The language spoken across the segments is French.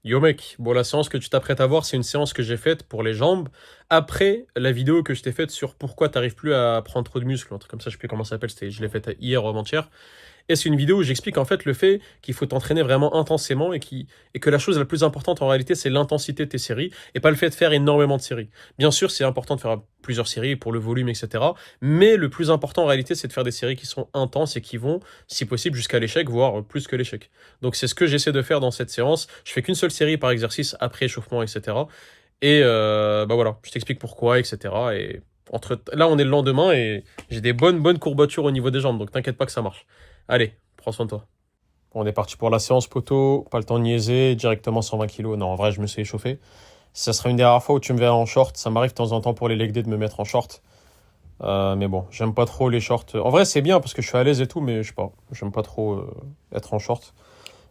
Yo mec, bon la séance que tu t'apprêtes à voir, c'est une séance que j'ai faite pour les jambes après la vidéo que je t'ai faite sur pourquoi t'arrives plus à prendre trop de muscles, un truc comme ça, je sais plus comment ça s'appelle, je l'ai faite hier ou avant-hier. Et c'est une vidéo où j'explique en fait le fait qu'il faut t'entraîner vraiment intensément et que la chose la plus importante en réalité c'est l'intensité de tes séries et pas le fait de faire énormément de séries. Bien sûr, c'est important de faire plusieurs séries pour le volume, etc. Mais le plus important en réalité c'est de faire des séries qui sont intenses et qui vont, si possible, jusqu'à l'échec, voire plus que l'échec. Donc c'est ce que j'essaie de faire dans cette séance. Je fais qu'une seule série par exercice après échauffement, etc. Et bah voilà, je t'explique pourquoi, etc. Et là, on est le lendemain et j'ai des bonnes courbatures au niveau des jambes, donc t'inquiète pas que ça marche. Allez, prends soin de toi. On est parti pour la séance poteau, pas le temps de niaiser, directement 120 kilos. Non, en vrai, je me suis échauffé. Ça sera une des rares fois où tu me verras en short. Ça m'arrive de temps en temps pour les leg day de me mettre en short. Mais bon, j'aime pas trop les shorts. En vrai, c'est bien parce que je suis à l'aise et tout, mais je sais pas, j'aime pas trop être en short.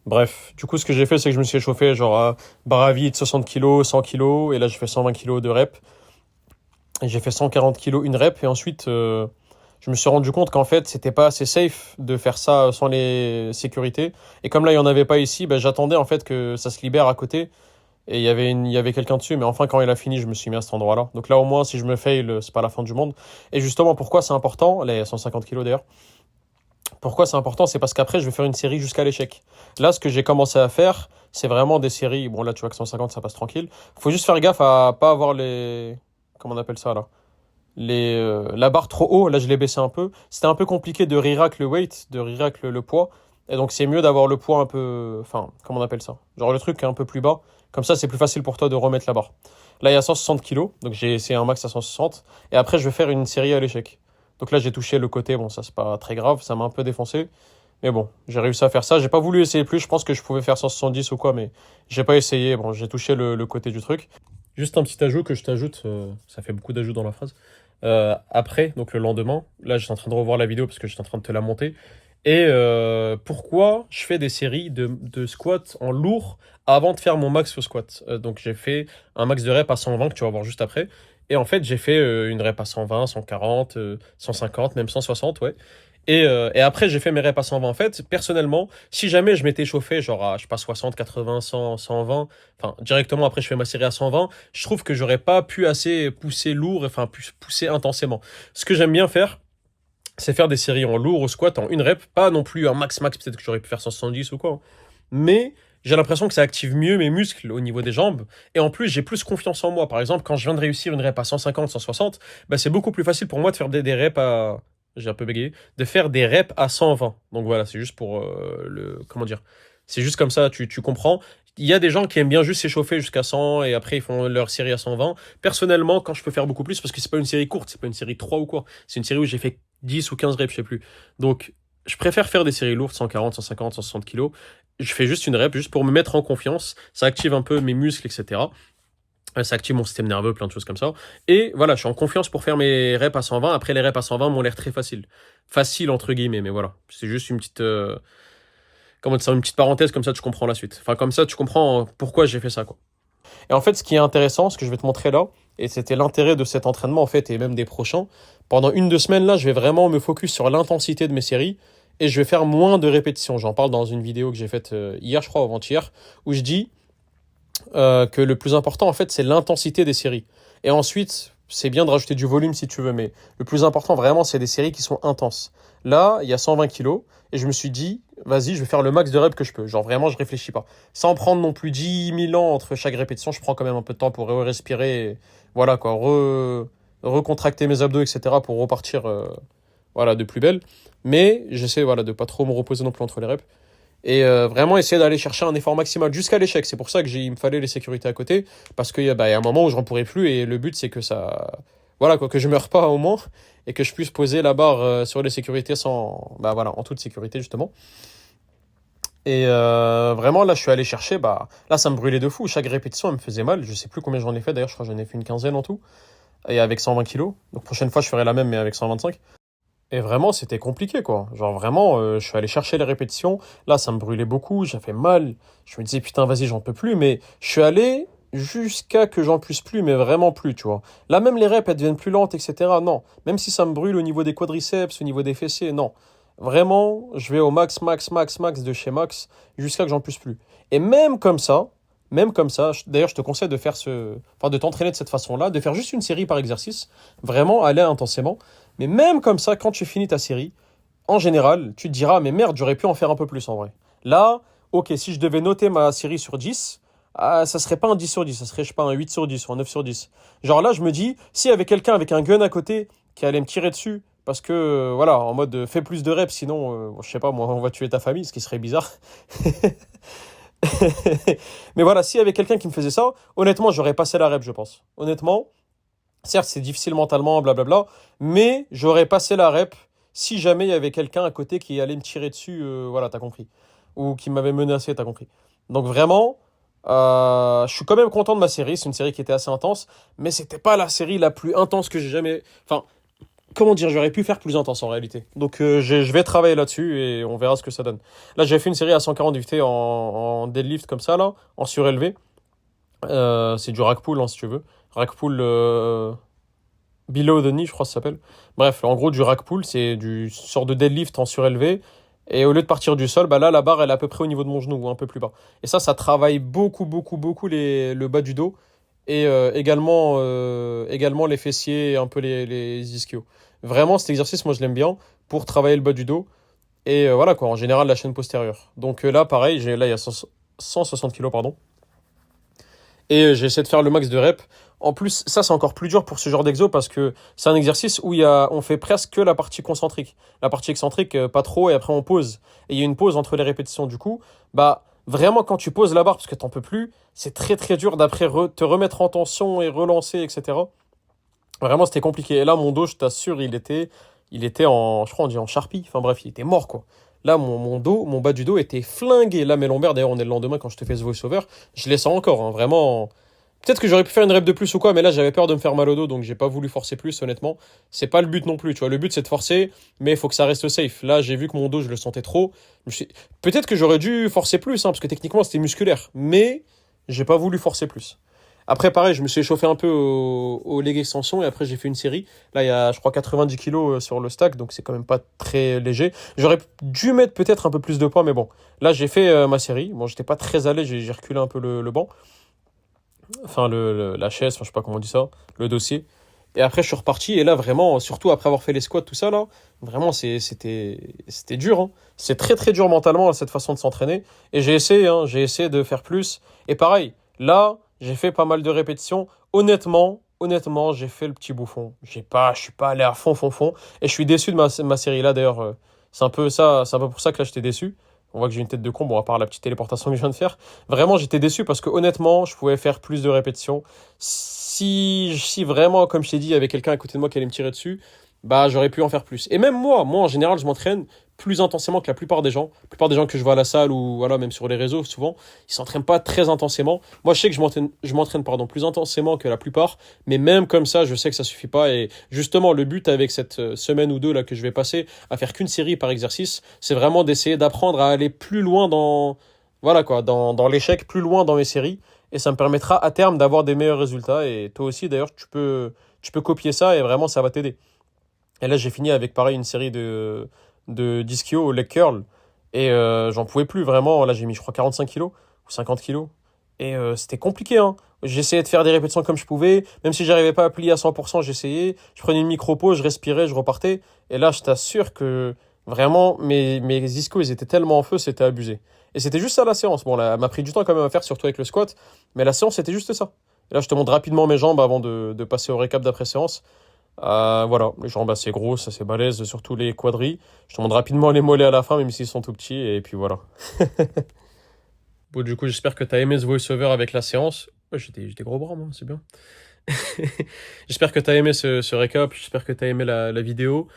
Bref, du coup, ce que j'ai fait, c'est que je me suis échauffé genre à barre à vide, 60 kilos, 100 kilos, et là, je fais 120 kilos de rep. Et j'ai fait 140 kilos une rep, et ensuite, je me suis rendu compte qu'en fait, c'était pas assez safe de faire ça sans les sécurités. Et comme là, il y en avait pas ici, bah, j'attendais en fait que ça se libère à côté. Et il y avait quelqu'un dessus, mais enfin, quand il a fini, je me suis mis à cet endroit-là. Donc là, au moins, si je me fail, c'est pas la fin du monde. Et justement, pourquoi c'est important, les 150 kilos d'ailleurs, pourquoi c'est important, c'est parce qu'après, je vais faire une série jusqu'à l'échec. Là, ce que j'ai commencé à faire, c'est vraiment des séries. Bon, là, tu vois que 150, ça passe tranquille. Faut juste faire gaffe à pas avoir les. Comment on appelle ça là? La barre trop haut. Là, je l'ai baissé un peu. C'était un peu compliqué de re-rack le weight, de re-rack le poids. Et donc, c'est mieux d'avoir le poids un peu. Enfin, comment on appelle ça? Genre le truc qui est un peu plus bas. Comme ça, c'est plus facile pour toi de remettre la barre. Là, il y a 160 kilos. Donc, j'ai essayé un max à 160. Et après, je vais faire une série à l'échec. Donc là, j'ai touché le côté. Bon, ça, c'est pas très grave. Ça m'a un peu défoncé. Mais bon, j'ai réussi à faire ça. J'ai pas voulu essayer plus. Je pense que je pouvais faire 170 ou quoi, mais j'ai pas essayé. Bon, j'ai touché le côté du truc. Juste un petit ajout que je t'ajoute. Ça fait beaucoup d'ajouts dans la phrase. Après, donc le lendemain, là, je suis en train de revoir la vidéo parce que j'étais en train de te la monter. Et pourquoi je fais des séries de squats en lourd avant de faire mon max au squat. Donc j'ai fait un max de rep à 120 que tu vas voir juste après. Et en fait, j'ai fait une rep à 120, 140, 150, même 160, ouais. Et après, j'ai fait mes reps à 120. En fait, personnellement, si jamais je m'étais chauffé, genre à, je sais pas, 60, 80, 100, 120, enfin, directement après, je fais ma série à 120, je trouve que j'aurais pas pu assez pousser lourd, enfin, pousser intensément. Ce que j'aime bien faire, c'est faire des séries en lourd au squat en une rep, pas non plus un max, peut-être que j'aurais pu faire 170 ou quoi, hein. Mais j'ai l'impression que ça active mieux mes muscles au niveau des jambes. Et en plus, j'ai plus confiance en moi. Par exemple, quand je viens de réussir une rep à 150, 160, bah, c'est beaucoup plus facile pour moi de faire des reps à. J'ai un peu bégayé. De faire des reps à 120. Donc voilà, c'est juste pour le. Comment dire? C'est juste comme ça, tu comprends. Il y a des gens qui aiment bien juste s'échauffer jusqu'à 100 et après ils font leur série à 120. Personnellement, quand je peux faire beaucoup plus, parce que c'est pas une série courte, c'est pas une série 3 ou quoi. C'est une série où j'ai fait 10 ou 15 reps, je sais plus. Donc, je préfère faire des séries lourdes, 140, 150, 160 kilos. Je fais juste une rep, juste pour me mettre en confiance. Ça active un peu mes muscles, etc. Ça active mon système nerveux, plein de choses comme ça. Et voilà, je suis en confiance pour faire mes reps à 120. Après, les reps à 120 m'ont l'air très facile. Facile, entre guillemets, mais voilà. C'est juste une petite. Comment dire ça, une petite parenthèse, comme ça tu comprends la suite. Enfin, comme ça tu comprends pourquoi j'ai fait ça, quoi. Et en fait, ce qui est intéressant, ce que je vais te montrer là, et c'était l'intérêt de cet entraînement, en fait, et même des prochains, pendant 1, 2 semaines, là, je vais vraiment me focus sur l'intensité de mes séries, et je vais faire moins de répétitions. J'en parle dans une vidéo que j'ai faite hier, je crois, ou avant-hier, où je dis que le plus important, en fait, c'est l'intensité des séries. Et ensuite, c'est bien de rajouter du volume si tu veux, mais le plus important, vraiment, c'est des séries qui sont intenses. Là, il y a 120 kilos, et je me suis dit, vas-y, je vais faire le max de reps que je peux. Genre, vraiment, je réfléchis pas. Sans prendre non plus 10 000 ans entre chaque répétition, je prends quand même un peu de temps pour respirer, voilà, quoi, recontracter mes abdos, etc., pour repartir, voilà, de plus belle. Mais j'essaie, voilà, de pas trop me reposer non plus entre les reps. Et vraiment essayer d'aller chercher un effort maximal jusqu'à l'échec. C'est pour ça que il me fallait les sécurités à côté, parce qu'il y a un moment où je n'en pourrais plus, et le but c'est que ça, voilà quoi, que je meure pas au moins, et que je puisse poser la barre sur les sécurités sans, bah voilà, en toute sécurité justement. Et vraiment là je suis allé chercher, bah là ça me brûlait de fou, chaque répétition elle me faisait mal, je sais plus combien j'en ai fait d'ailleurs, je crois que j'en ai fait une quinzaine en tout, et avec 120 kilos. Donc prochaine fois je ferai la même mais avec 125. Et vraiment, c'était compliqué, quoi. Genre, vraiment, je suis allé chercher les répétitions. Là, ça me brûlait beaucoup, j'avais mal. Je me disais, putain, vas-y, j'en peux plus. Mais je suis allé jusqu'à que j'en puisse plus, mais vraiment plus, tu vois. Là, même les reps, elles deviennent plus lentes, etc. Non. Même si ça me brûle au niveau des quadriceps, au niveau des fessiers, non. Vraiment, je vais au max de chez max, jusqu'à que j'en puisse plus. Et même comme ça, même comme ça, d'ailleurs, je te conseille de faire enfin, de t'entraîner de cette façon-là, de faire juste une série par exercice, vraiment aller intensément. Mais même comme ça, quand tu finis ta série, en général, tu te diras, mais merde, j'aurais pu en faire un peu plus en vrai. Là, ok, si je devais noter ma série sur 10, ça serait pas un 10 sur 10, ça serait, je sais pas, un 8 sur 10 ou un 9 sur 10. Genre là, je me dis, s'il y avait quelqu'un avec un gun à côté qui allait me tirer dessus, parce que, voilà, en mode, fais plus de reps, sinon, je sais pas, moi, on va tuer ta famille, ce qui serait bizarre. Mais voilà, s'il y avait quelqu'un qui me faisait ça, honnêtement, j'aurais passé la rep, je pense. Honnêtement, certes, c'est difficile mentalement, blablabla, mais j'aurais passé la rep si jamais il y avait quelqu'un à côté qui allait me tirer dessus, voilà, t'as compris. Ou qui m'avait menacé, t'as compris. Donc vraiment, je suis quand même content de ma série. C'est une série qui était assez intense, mais c'était pas la série la plus intense que j'ai jamais. Enfin, comment dire, j'aurais pu faire plus intense en réalité. Donc je vais travailler là-dessus et on verra ce que ça donne. Là, j'ai fait une série à 140 vt en deadlift comme ça, là, en surélevé. C'est du rack pull, hein, si tu veux. Rack pull below the knee, je crois que ça s'appelle. Bref, en gros, du rack pull, c'est du sort de deadlift en surélevé. Et au lieu de partir du sol, bah là, la barre, elle est à peu près au niveau de mon genou ou un peu plus bas. Et ça travaille beaucoup, beaucoup, beaucoup le bas du dos. Et également les fessiers et un peu les ischios. Vraiment, cet exercice, moi, je l'aime bien pour travailler le bas du dos. Et voilà, quoi, en général, la chaîne postérieure. Donc là, pareil, là, il y a 160 kilos, pardon. Et j'essaie de faire le max de reps. En plus, ça, c'est encore plus dur pour ce genre d'exo parce que c'est un exercice où on fait presque que la partie concentrique. La partie excentrique, pas trop, et après on pose. Et il y a une pause entre les répétitions. Du coup, bah, vraiment, quand tu poses la barre parce que t'en peux plus, c'est très très dur d'après te remettre en tension et relancer, etc. Vraiment, c'était compliqué. Et là, mon dos, je t'assure, il était je crois, on dit en charpie. Enfin bref, il était mort, quoi. Là, mon dos, mon bas du dos était flingué. Là, mes lombaires, d'ailleurs, on est le lendemain quand je te fais ce voice-over. Je les sens encore, hein, vraiment. Peut-être que j'aurais pu faire une rep de plus ou quoi, mais là, j'avais peur de me faire mal au dos, donc j'ai pas voulu forcer plus, honnêtement. C'est pas le but non plus, tu vois. Le but, c'est de forcer, mais il faut que ça reste safe. Là, j'ai vu que mon dos, je le sentais trop. Peut-être que j'aurais dû forcer plus, hein, parce que techniquement, c'était musculaire. Mais j'ai pas voulu forcer plus. Après, pareil, je me suis échauffé un peu au leg extension et après, j'ai fait une série. Là, il y a, je crois, 90 kilos sur le stack, donc c'est quand même pas très léger. J'aurais dû mettre peut-être un peu plus de poids, mais bon. Là, j'ai fait ma série. Bon, j'étais pas très à l'aise, j'ai reculé un peu le banc. Enfin, la chaise, enfin, je sais pas comment on dit ça, le dossier. Et après, je suis reparti. Et là, vraiment, surtout après avoir fait les squats, tout ça, là, vraiment, c'était dur. Hein. C'est très, très dur mentalement, cette façon de s'entraîner. Et j'ai essayé de faire plus. Et pareil, là, j'ai fait pas mal de répétitions. Honnêtement, j'ai fait le petit bouffon. Je suis pas allé à fond, fond, fond. Et je suis déçu de ma série là, d'ailleurs. C'est un peu ça, c'est un peu pour ça que là, j'étais déçu. On voit que j'ai une tête de con, bon, à part la petite téléportation que je viens de faire. Vraiment, j'étais déçu parce que honnêtement, je pouvais faire plus de répétitions. Si vraiment, comme je t'ai dit, il y avait quelqu'un à côté de moi qui allait me tirer dessus, bah j'aurais pu en faire plus. Et même moi en général, je m'entraîne plus intensément que la plupart des gens. La plupart des gens que je vois à la salle ou voilà, même sur les réseaux, souvent, ils s'entraînent pas très intensément. Moi, je sais que je m'entraîne pardon, plus intensément que la plupart, mais même comme ça, je sais que ça suffit pas. Et justement, le but avec cette semaine ou deux là que je vais passer à faire qu'une série par exercice, c'est vraiment d'essayer d'apprendre à aller plus loin voilà quoi, dans l'échec, plus loin dans mes séries. Et ça me permettra à terme d'avoir des meilleurs résultats. Et toi aussi, d'ailleurs, tu peux copier ça et vraiment, ça va t'aider. Et là, j'ai fini avec pareil une série de d'ischio au leg curl. Et j'en pouvais plus vraiment. Là, j'ai mis, je crois, 45 kilos ou 50 kilos. Et c'était compliqué, hein. J'essayais de faire des répétitions comme je pouvais. Même si j'arrivais pas à plier à 100%, j'essayais. Je prenais une micro-pause, je respirais, je repartais. Et là, je t'assure que vraiment, mes ischios, ils étaient tellement en feu, c'était abusé. Et c'était juste ça la séance. Bon, là, elle m'a pris du temps quand même à faire, surtout avec le squat. Mais la séance, c'était juste ça. Et là, je te montre rapidement mes jambes avant de passer au récap d'après-séance. Voilà, les jambes assez grosses, assez balèzes, surtout les quadris. Je te montre rapidement les mollets à la fin, même s'ils sont tout petits, et puis voilà. Bon, du coup, j'espère que tu as aimé ce voice-over avec la séance. Ouais, j'étais gros bras, moi, c'est bien. J'espère que tu as aimé ce récap, j'espère que tu as aimé la vidéo.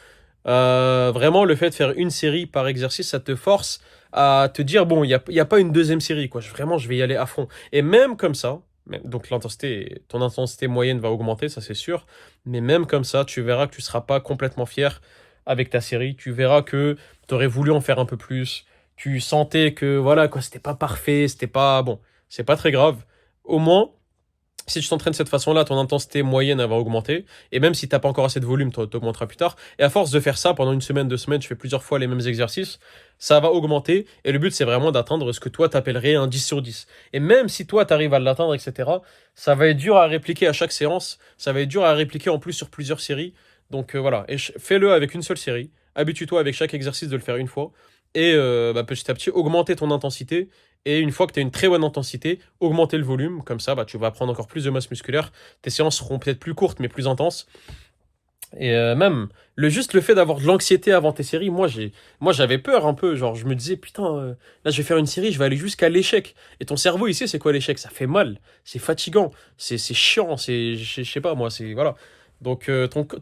Vraiment, le fait de faire une série par exercice, ça te force à te dire, bon, il y a pas une deuxième série, quoi. Vraiment, je vais y aller à fond. Et même comme ça, donc ton intensité moyenne va augmenter, ça c'est sûr. Mais même comme ça, tu verras que tu seras pas complètement fier avec ta série. Tu verras que tu aurais voulu en faire un peu plus. Tu sentais que, voilà, quoi, c'était pas parfait, c'était pas, bon, c'est pas très grave. Au moins, Si tu t'entraînes de cette façon-là, ton intensité moyenne elle va augmenter. Et même si tu n'as pas encore assez de volume, tu augmenteras plus tard. Et à force de faire ça pendant une semaine, 2 semaines, tu fais plusieurs fois les mêmes exercices, ça va augmenter. Et le but, c'est vraiment d'atteindre ce que toi, t'appellerais un 10 sur 10. Et même si toi, tu arrives à l'atteindre, etc., ça va être dur à répliquer à chaque séance. Ça va être dur à répliquer en plus sur plusieurs séries. Donc voilà. Et fais-le avec une seule série. Habitue-toi avec chaque exercice de le faire une fois. Et petit à petit, augmenter ton intensité. Et une fois que tu as une très bonne intensité, augmenter le volume. Comme ça, tu vas prendre encore plus de masse musculaire. Tes séances seront peut-être plus courtes, mais plus intenses. Et même, juste le fait d'avoir de l'anxiété avant tes séries, moi j'avais peur un peu. Genre, je me disais, putain, là je vais faire une série, je vais aller jusqu'à l'échec. Et ton cerveau, il sait c'est quoi l'échec? Ça fait mal, c'est fatigant, c'est chiant, je sais pas moi, c'est. Voilà. Donc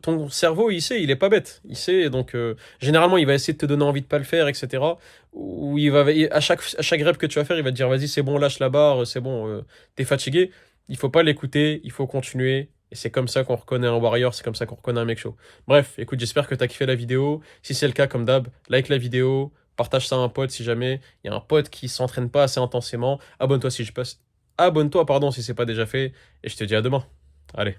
ton cerveau, il sait, il est pas bête. Il sait, donc généralement, il va essayer de te donner envie de pas le faire, etc. Ou à chaque rep que tu vas faire, il va te dire, vas-y, c'est bon, lâche la barre, c'est bon, t'es fatigué. Il faut pas l'écouter, il faut continuer. Et c'est comme ça qu'on reconnaît un warrior, c'est comme ça qu'on reconnaît un mec chaud. Bref, écoute, j'espère que t'as kiffé la vidéo. Si c'est le cas, comme d'hab, like la vidéo, partage ça à un pote si jamais il y a un pote qui s'entraîne pas assez intensément. Abonne-toi si je passe. Abonne-toi, pardon, si c'est pas déjà fait. Et je te dis à demain. Allez.